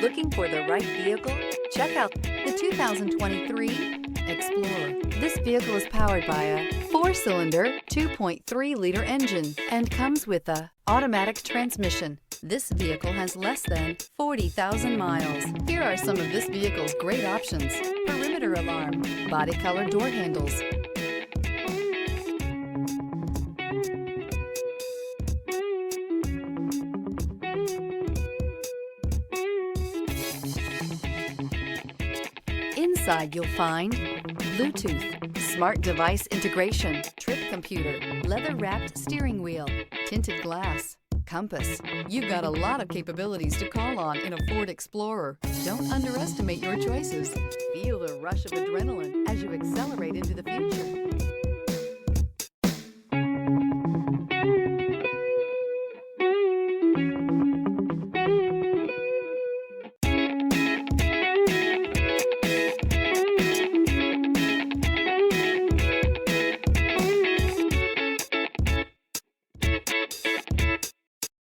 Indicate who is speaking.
Speaker 1: Looking for the right vehicle? Check out the 2023 Explorer. This vehicle is powered by a 4-cylinder, 2.3-liter engine and comes with a automatic transmission. This vehicle has less than 40,000 miles. Here are some of this vehicle's great options: perimeter alarm, body color door handles, inside you'll find Bluetooth, smart device integration, trip computer, leather-wrapped steering wheel, tinted glass, compass. You've got a lot of capabilities to call on in a Ford Explorer. Don't underestimate your choices. Feel the rush of adrenaline as you accelerate into the future.